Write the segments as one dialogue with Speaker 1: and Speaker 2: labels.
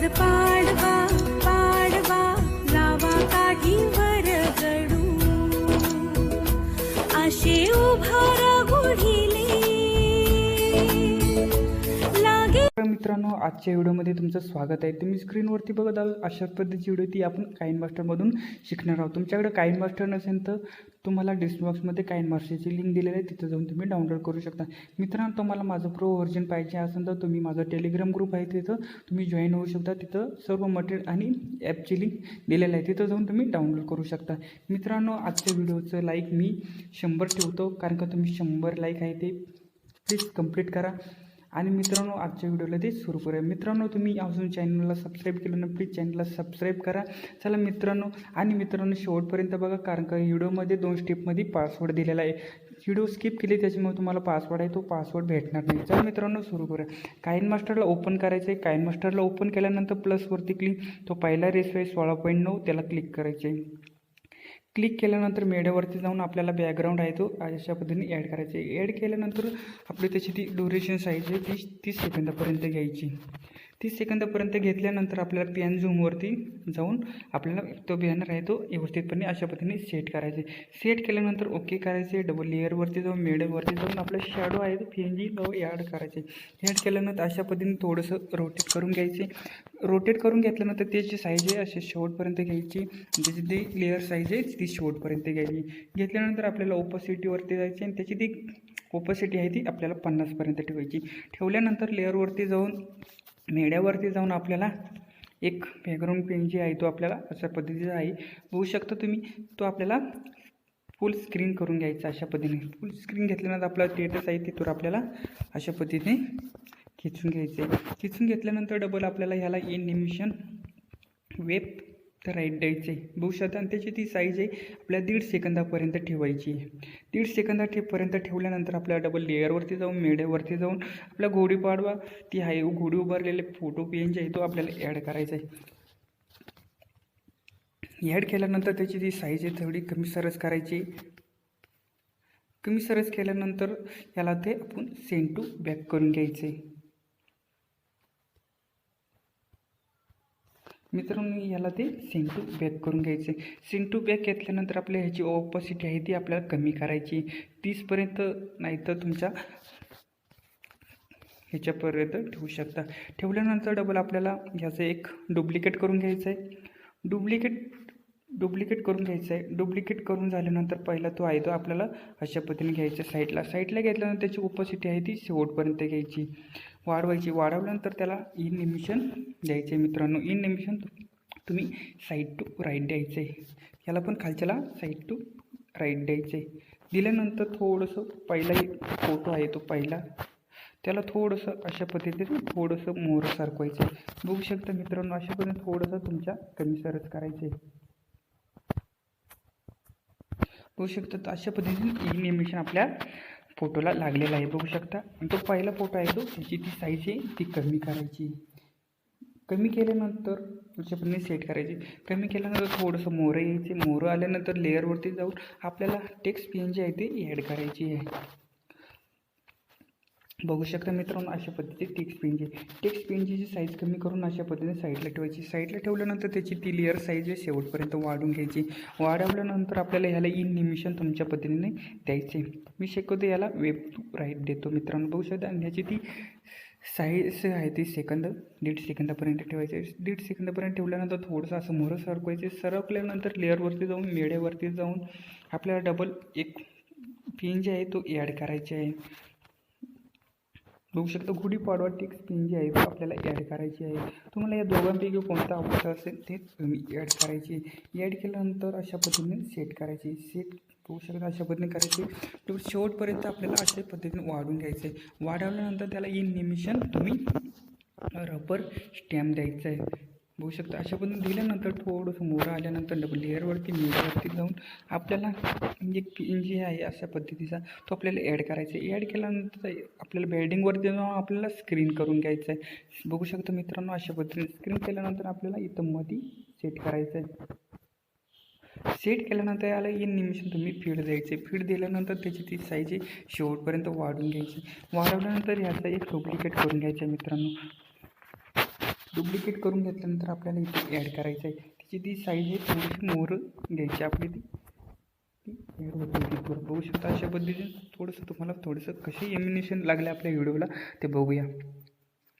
Speaker 1: आज पाडवा पाडवा लावा काठीवर गडू आशे उभारा गुढीले लागे।
Speaker 2: मित्रांनो, आजच्या व्हिडिओमध्ये तुमचं स्वागत आहे। तुम्ही स्क्रीनवरती बघत आहात अशा पद्धतीची व्हिडिओ ती आपण काइनमास्टरमधून शिकणार आहोत। तुमच्याकडे काइनमास्टर नसेल तर तुम्हाला डिस्क्रिप्शन बॉक्समध्ये काइनमास्टरची लिंक दिलेली आहे, तिथं जाऊन तुम्ही डाउनलोड करू शकता। मित्रांनो, तुम्हाला माझं प्रो व्हर्जन पाहिजे असेल तर तुम्ही माझा टेलिग्राम ग्रुप आहे तिथं तुम्ही जॉईन होऊ शकता। तिथं सर्व मटेरियल आणि ॲपची लिंक दिलेलं आहे, तिथं जाऊन तुम्ही डाउनलोड करू शकता। मित्रांनो, आजच्या व्हिडिओचं लाईक मी 100 ठेवतो, कारण का तुम्ही 100 लाईक आहे ते प्लीज कंप्लीट करा। आणि मित्रांनो, आजच्या व्हिडिओला ते सुरू करूया। मित्रांनो, तुम्ही अजून चॅनलला सबस्क्राईब केलं ना, प्लीज चॅनलला सबस्क्राईब करा। चला मित्रांनो, आणि मित्रांनो शेवटपर्यंत बघा, कारण का व्हिडिओमध्ये 2 स्टेपमध्ये पासवर्ड दिलेला आहे। व्हिडिओ स्किप केली त्याच्यामुळे तुम्हाला पासवर्ड आहे तो पासवर्ड भेटणार नाही। चला मित्रांनो सुरू करूया। काइनमास्टरला ओपन करायचं आहे। काइनमास्टरला ओपन केल्यानंतर प्लसवरती क्लिक, तो पहिला रेस आहे 16.9 त्याला क्लिक करायचे आहे। क्लिक केल्यानंतर मीडियावरती जाऊन आपल्याला बॅकग्राऊंड आहे तो अशा पद्धतीने ॲड करायचे। ॲड केल्यानंतर आपली त्याची ती ड्युरेशन साईज आहे 30 सेकंदापर्यंत घ्यायची। 30 सेकंदापर्यंत घेतल्यानंतर आपल्याला पॅन झूमवरती जाऊन आपल्याला तो बॅनर आहे तो व्यवस्थितपणे अशा पद्धतीने सेट करायचे। सेट केल्यानंतर ओके करायचे। डबल लेअरवरती जाऊन मीडियावरती जाऊन आपला शॅडो आहे तो PNG ॲड करायचे। ॲड केल्यानंतर अशा पद्धतीने थोडंसं रोटेट करून घ्यायचे। रोटेट करून घेतल्यानंतर त्याची साईज आहे असे शेवटपर्यंत घ्यायची, त्याची ती लेअर साईज आहे ती शेवटपर्यंत घ्यायची। घेतल्यानंतर आपल्याला ओपोसिटीवरती जायचे आणि त्याची ती ओपोसिटी आहे ती आपल्याला 50पर्यंत ठेवायची। ठेवल्यानंतर लेअरवरती जाऊन मीडियावरती जाऊन आपल्याला एक बॅकग्राऊंड पेन जी आहे तो आपल्याला अशा पद्धतीचा आहे बघू शकता तुम्ही, तो आपल्याला फुल स्क्रीन करून घ्यायचा अशा पद्धतीने। फुल स्क्रीन घेतल्यानंतर आपला स्टेटस आहे तिथून आपल्याला अशा पद्धतीने खिचून घ्यायचे। खिचून घेतल्यानंतर डबल आपल्याला ह्याला एनिमेशन वेब तर राईट द्यायचे बघू शकता, आणि त्याची ती साईज आहे आपल्याला 1.5 सेकंदापर्यंत ठेवायची। 1.5 सेकंदापर्यंत ठेवल्यानंतर आपल्याला डबल लेअरवरती जाऊन मीडियावरती जाऊन आपला गुढी पाडवा ती आहे गुढी उभारलेले फोटो PNG आहे तो आपल्याला ॲड करायचा आहे। ॲड केल्यानंतर त्याची ती साईज आहे थोडी कमी सरस करायची। कमी सरस केल्यानंतर याला ते आपण सेंड टू बॅक करून घ्यायचे। मित्रांनो, याला ते सेंड टू बॅक करून घ्यायचे। सेंड टू बॅक घेतल्यानंतर आपल्या ह्याची ओपोसिटी आहे ती आपल्याला कमी करायची 30पर्यंत, नाहीतर तुमच्या ह्याच्यापर्यंत ठेवू शकता। ठेवल्यानंतर डबल आपल्याला ह्याचं एक डुप्लिकेट करून घ्यायचं आहे। डुप्लिकेट करून घ्यायचं आहे। डुप्लिकेट करून झाल्यानंतर पहिला तो आहे तो आपल्याला अशा पद्धतीने घ्यायचा साईडला घेतल्यानंतर त्याची ओपोसिटी आहे ती शेवटपर्यंत घ्यायची, वाढवायची। वाढवल्यानंतर त्याला एनिमेशन द्यायचे। मित्रांनो, एनिमेशन तुम्ही साईड टू राईट द्यायचं आहे, याला पण खालच्याला साईड टू राईट द्यायचं आहे। दिल्यानंतर थोडंसं पहिला फोटो आहे तो पहिला त्याला थोडंसं अशा पद्धतीने थोडंसं मोहरं सरकवायचं आहे बघू शकता मित्रांनो, अशा पद्धतीने थोडंसं तुमच्या कमी सरस करायचं आहे बघू शकता। तर अशा पद्धतीने एनिमेशन आपल्या फोटोला लागलेला आहे बघू शकता। आणि तो पहिला फोटो आहे तो त्याची ती साईज आहे ती कमी करायची। कमी केल्यानंतर अशा पद्धतीने सेट करायची। कमी केल्यानंतर थोडंसं मोहरं यायचे। मोहरं आल्यानंतर लेअरवरती जाऊन आपल्याला टेक्स्ट PNG आहे ते ॲड करायची आहे बघू शकता मित्रांनो। अशा पद्धतीने टेक्स्ट PNGची साईज कमी करून अशा पद्धतीने साईडला ठेवायची। साईडला ठेवल्यानंतर त्याची ती लेअर साईज आहे शेवटपर्यंत वाढवून घ्यायची। वाढवल्यानंतर आपल्याला ह्याला एनिमेशन तुमच्या पद्धतीने द्यायचे। मी शिकवतो याला वेब टू राईट देतो मित्रांनो बघू शकता। आणि ह्याची ती साईज आहे ती 1.5 सेकंदापर्यंत ठेवायचे। 1.5 सेकंदापर्यंत ठेवल्यानंतर थोडंसं असं मोहरं सरकवायचे। सरकल्यानंतर लेअरवरती जाऊन मीडियावरती जाऊन आपल्याला डबल एक PNG आहे तो ॲड करायचा आहे बघू शकता। गुढी पाडवा टेक्स्ट PNG आहे तो आपल्याला ॲड करायची आहे। तुम्हाला या दोघांपैकी कोणता आवडत असेल ते तुम्ही ॲड करायची। ॲड केल्यानंतर अशा पद्धतीने सेट करायची। सेट बघू शकता अशा पद्धतीने करायची। तर शेवटपर्यंत आपल्याला अशा पद्धतीने वाढवून घ्यायचं आहे। वाढवल्यानंतर त्याला एनिमेशन तुम्ही रबर स्टॅम्प द्यायचं आहे बघू शकता। अशा पद्धतीने दिल्यानंतर थोडंसं मोहरं आल्यानंतर डबल लेअरवरती मीडियावरती जाऊन आपल्याला एक PNG आहे अशा पद्धतीचा तो आपल्याला ॲड करायचा आहे। ॲड केल्यानंतर आपल्याला बेल्डिंगवरती जाऊन आपल्याला स्क्रीन करून घ्यायचं आहे बघू शकता मित्रांनो। अशा पद्धतीने स्क्रीन केल्यानंतर आपल्याला इथं मध्ये सेट करायचं आहे। सेट केल्यानंतर याला एनिमेशन तुम्ही फीड द्यायचे। फीड दिल्यानंतर त्याची ती साईज शेवटपर्यंत वाढवून घ्यायची। वाढवल्यानंतर ह्याचा एक डुप्लिकेट करून घ्यायचा मित्रांनो। डुप्लिकेट करून घेतल्यानंतर आपल्याला इथे ॲड करायचं आहे. तिची ती साईज आहे थोडीशी मोर घ्यायची आपली ती ॲड होते तिथवर बघू शकता. अशा पद्धतीने तुम्हाला कसे एमिनेशन लागले आपल्या व्हिडिओला ते बघूया.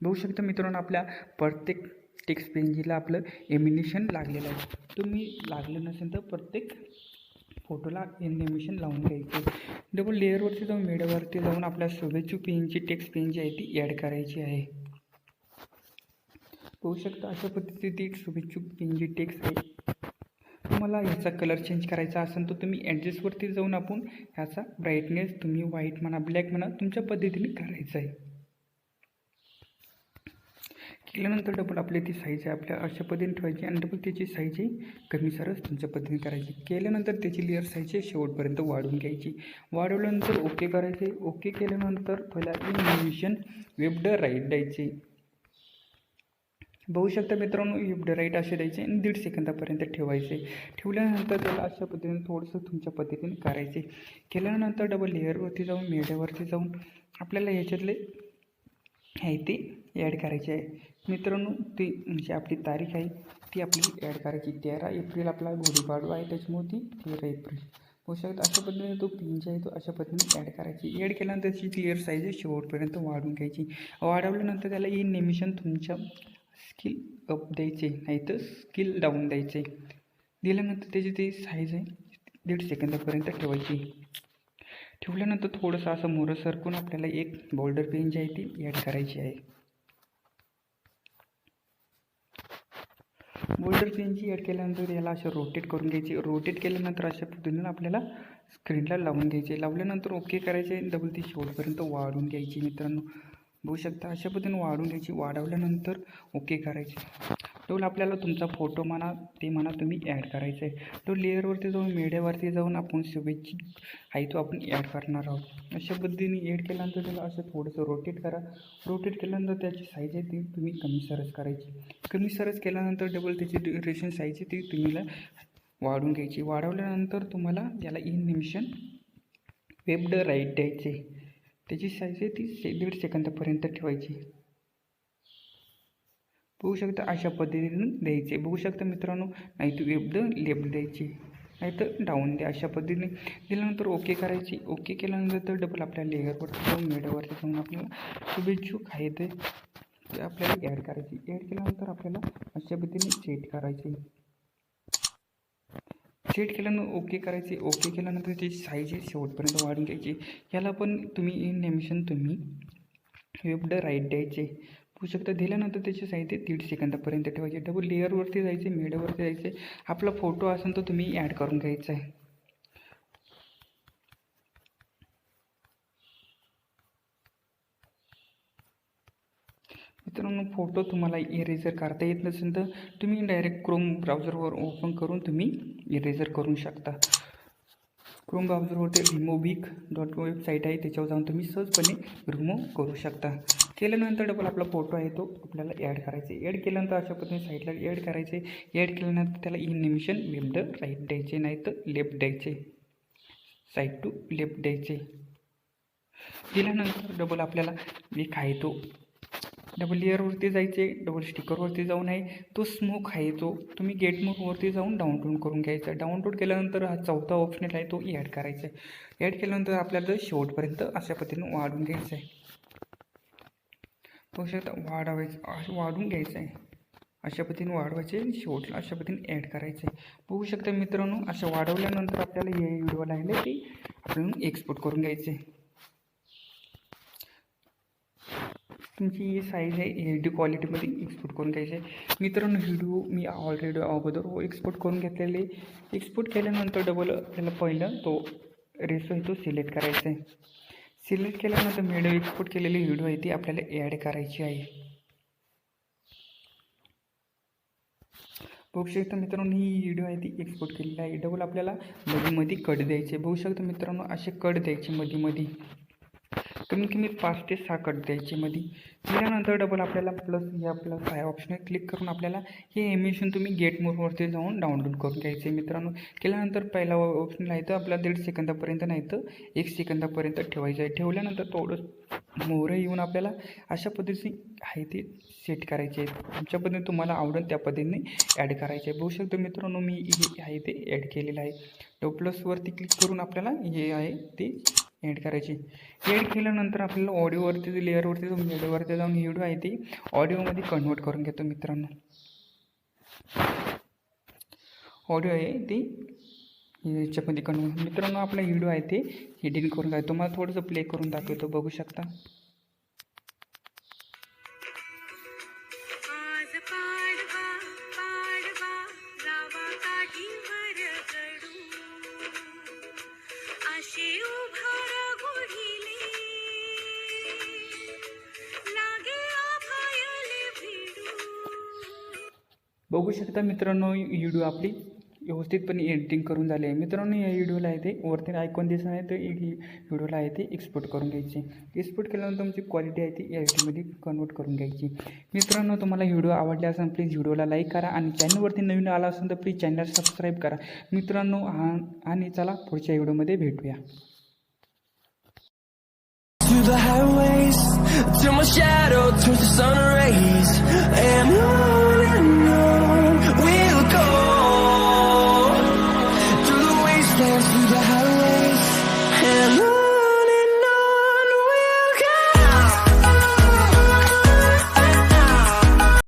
Speaker 2: बघू शकता मित्रांनो, आपल्या प्रत्येक टेक्स्ट पेजला आपलं एमिनेशन लागलेलं आहे. तुम्ही लागलं नसेल तर प्रत्येक फोटोला एनिमेशन लावून घ्यायचे. डबल लेअरवरती जाऊन मीडियावरती जाऊन आपल्या शुभेच्छू पेनची टेक्स्ट पेन जी आहे ती ॲड करायची आहे. बघू शकता अशा पद्धतीने ती शुभेच्छू पेनची टेक्स्ट आहे. तुम्हाला ह्याचा कलर चेंज करायचा असेल तर तुम्ही ॲडजस्टवरती जाऊन आपण ह्याचा ब्राईटनेस तुम्ही व्हाईट म्हणा ब्लॅक म्हणा तुमच्या पद्धतीने करायचं आहे. केल्यानंतर डबल आपली ती साईज आहे आपल्या अशा पद्धतीने ठेवायची आणि डबल त्याची साईज कमी सरस तुमच्या पद्धतीने करायची. केल्यानंतर त्याची लेअर साईज शेवटपर्यंत वाढवून घ्यायची. वाढवल्यानंतर ओके करायचे. ओके केल्यानंतर पहिला एनिमेशन वेब्ड राईट द्यायचे. बघू शकता मित्रांनो, वेब्ड राईट असे द्यायचे आणि 1.5 सेकंदापर्यंत ठेवायचे. ठेवल्यानंतर त्याला अशा पद्धतीने थोडंसं तुमच्या पद्धतीने करायचे. केल्यानंतर डबल लेअरवरती जाऊन मीडियावरती जाऊन आपल्याला ह्याच्यातले आहे ते ॲड करायचे आहे. मित्रांनो, ती म्हणजे आपली तारीख आहे ती आपली ॲड करायची. 13 एप्रिल आपला गुढी पाडवा आहे, त्याच्यामुळे ती 13 एप्रिल. होऊ शकतं अशा पद्धतीने तो पिन आहे तो अशा पद्धतीने ॲड करायची. ॲड केल्यानंतर त्याची क्लिअर साईज शेवटपर्यंत वाढवून घ्यायची. वाढवल्यानंतर त्याला एनिमेशन तुमच्या स्किल अप द्यायचे नाही तर स्किल डाऊन द्यायचे. दिल्यानंतर त्याची ती साईज आहे 1.5 सेकंदापर्यंत ठेवायची. ठेवल्यानंतर थोडंसं असं मोरं सरकून आपल्याला एक बोल्डर पेन जी आहे ती ॲड करायची आहे. बोल्डर पेनची ॲड केल्यानंतर याला असं रोटेट करून घ्यायची. रोटेट केल्यानंतर अशा पद्धतीने आपल्याला स्क्रीनला लावून घ्यायचे. लावल्यानंतर ओके करायचे. डबल ती शेवटपर्यंत वाढून घ्यायची. मित्रांनो बघू शकता अशा पद्धतीने वाढून घ्यायची. वाढवल्यानंतर ओके करायचे. डबल आपल्याला तुमचा फोटो म्हणा ते म्हणा तुम्ही ॲड करायचं आहे. तो लेअरवरती जाऊन मीडियावरती जाऊन आपण शुभेच्छा आहे तो आपण ॲड करणार आहोत. अशा पद्धतीने ॲड केल्यानंतर त्याला असं थोडंसं रोटेट करा. रोटेट केल्यानंतर त्याची साईज आहे ती तुम्ही कमी सरस करायची. कमी सरस केल्यानंतर डबल त्याची ड्युरेशन साईज आहे ती तुम्हाला वाढवून घ्यायची. वाढवल्यानंतर तुम्हाला याला एनिमेशन वेब्ड राईट द्यायचे. त्याची साईज आहे ती 1.5 सेकंदापर्यंत ठेवायची. बघू शकता अशा पद्धतीने द्यायचे. बघू शकता मित्रांनो, नाही तर वेब्ड लेफ्ट द्यायची नाही तर डाऊन द्या. अशा पद्धतीने दिल्यानंतर ओके करायची. ओके केल्यानंतर डबल आपल्या लेअरवरती जाऊन मीडियावरती जाऊन आपल्याला शुभेच्छुक आहे ते आपल्याला ॲड करायची. ॲड केल्यानंतर आपल्याला अशा पद्धतीने सेट करायचे. सेट केल्यानंतर ओके करायचे. ओके केल्यानंतर त्याची साईज शेवटपर्यंत वाढून घ्यायची. याला पण तुम्ही एनिमेशन तुम्ही वेब्ड राईट द्यायचे. बघू शकता. दिल्यानंतर त्याची साईज 1.5 सेकंदापर्यंत ठेवायची. डबल लेअरवरती जायचे. मीडियावरती जायचे. आपला फोटो असेल तर तुम्ही ॲड करून घ्यायचा आहे. मित्रांनो, फोटो तुम्हाला इरेजर करता येत नसेल तर तुम्ही डायरेक्ट क्रोम ब्राउझरवर ओपन करून तुम्ही इरेजर करू शकता. क्रोम ब्राउझरवरती removic.com वेबसाईट आहे, त्याच्यावर जाऊन तुम्ही सहजपणे रिमूव्ह करू शकता. केल्यानंतर डबल आपला फोटो आहे तो आपल्याला ॲड करायचे. ॲड केल्यानंतर अशा पद्धतीने साईडला ॲड करायचे. ॲड केल्यानंतर त्याला एनिमेशन वेब्ड राईट द्यायचे नाही तर लेफ्ट द्यायचे. साईड टू लेफ्ट द्यायचे. दिल्यानंतर डबल आपल्याला एक आहे तो डबल लेअरवरती जायचे. डबल स्टिकरवरती जाऊन आहे तो स्मोक आहे तो तुम्ही गेट मोडवरती जाऊन डाउनलोड करून घ्यायचा. डाउनलोड केल्यानंतर हा चौथा ऑप्शनल आहे तो ॲड करायचा आहे. ॲड केल्यानंतर आपल्याला शेवटपर्यंत अशा पद्धतीने वाढून घ्यायचं आहे. तो वाढवायचं वाढून घ्यायचं आहे. अशा पद्धतीने वाढवायचे. शेवटला अशा पद्धतीने ॲड करायचं आहे. बघू शकता मित्रांनो, असं वाढवल्यानंतर आपल्याला हे व्हिडिओला आहे ते आपण एक्सपोर्ट करून घ्यायचे. तुमची ही साईज आहे HD क्वालिटीमध्ये एक्सपोर्ट करून घ्यायचे आहे. मित्रांनो, व्हिडिओ मी ऑलरेडी अगोदर एक्सपोर्ट करून घेतलेले. एक्सपोर्ट केल्यानंतर डबल आपल्याला पहिलं तो रेशो आहे तो सिलेक्ट करायचा आहे. सिलेक्ट केल्यानंतर व्हिडिओ एक्सपोर्ट केलेली व्हिडिओ आहे ती आपल्याला ॲड करायची आहे. बघू शकता मित्रांनो, ही व्हिडिओ आहे ती एक्सपोर्ट केलेली आहे. डबल आपल्याला मध्ये कट द्यायचे. बघू शकता मित्रांनो, असे कट द्यायचे मध्ये. कमीत कमी 5 ते 6 कट द्यायचे मध्ये. दिल्यानंतर डबल आपल्याला प्लस या प्लस आहे ऑप्शन क्लिक करून आपल्याला हे एनिमेशन तुम्ही गेट मोडवरती जाऊन डाउनलोड करून घ्यायचे आहे मित्रांनो. केल्यानंतर पहिला ऑप्शन आहे तर आपला 1.5 सेकंदापर्यंत नाही तर 1 सेकंदापर्यंत ठेवायचं आहे. ठेवल्यानंतर थोडं मोहरं येऊन आपल्याला अशा पद्धतीने आहे ते सेट करायचे आहे. तुमच्या पद्धतीने तुम्हाला आवडेल त्या पद्धतीने ॲड करायचे आहे. बघू शकतो मित्रांनो मी हे आहे ते ॲड केलेलं आहे. तो प्लसवरती क्लिक करून आपल्याला हे आहे ते ॲड करायची. ॲड केल्यानंतर आपल्याला ऑडिओवरती लेअरवरती जाऊन व्हिडिओवरती जाऊन व्हिडिओ आहे ते ऑडिओमध्ये कन्वर्ट करून घेतो मित्रांनो. ऑडिओ आहे ते याच्यामध्ये कन्वर्ट. मित्रांनो आपला व्हिडिओ आहे ते एडिट करून घ्या. तुम्हाला थोडंसं प्ले करून दाखवतो बघू शकता.
Speaker 1: आज पाडवा पाडवा लावा काठीवर गडू असे उभारा गुढीले लागे आभायले भिडू.
Speaker 2: बघू शकता मित्रांनो व्हिडिओ आपली व्यवस्थितपणे एडिटिंग करून झाली आहे. मित्रांनो या व्हिडिओला आहे ते वरती आयकॉन दिसत आहे तर व्हिडिओला आहे ते एक्सपोर्ट करून घ्यायची. एक्सपोर्ट केल्यानंतर तुमची क्वालिटी आहे ती एडिटिंगमध्ये कन्वर्ट करून घ्यायची. मित्रांनो तुम्हाला व्हिडिओ आवडले असेल प्लीज व्हिडिओला लाईक करा आणि चॅनलवरती नवीन आला असेल तर प्लीज चॅनल सबस्क्राईब करा मित्रांनो. आणि चला पुढच्या व्हिडिओमध्ये भेटूया.
Speaker 3: To the highways, till my shadow turns to sun.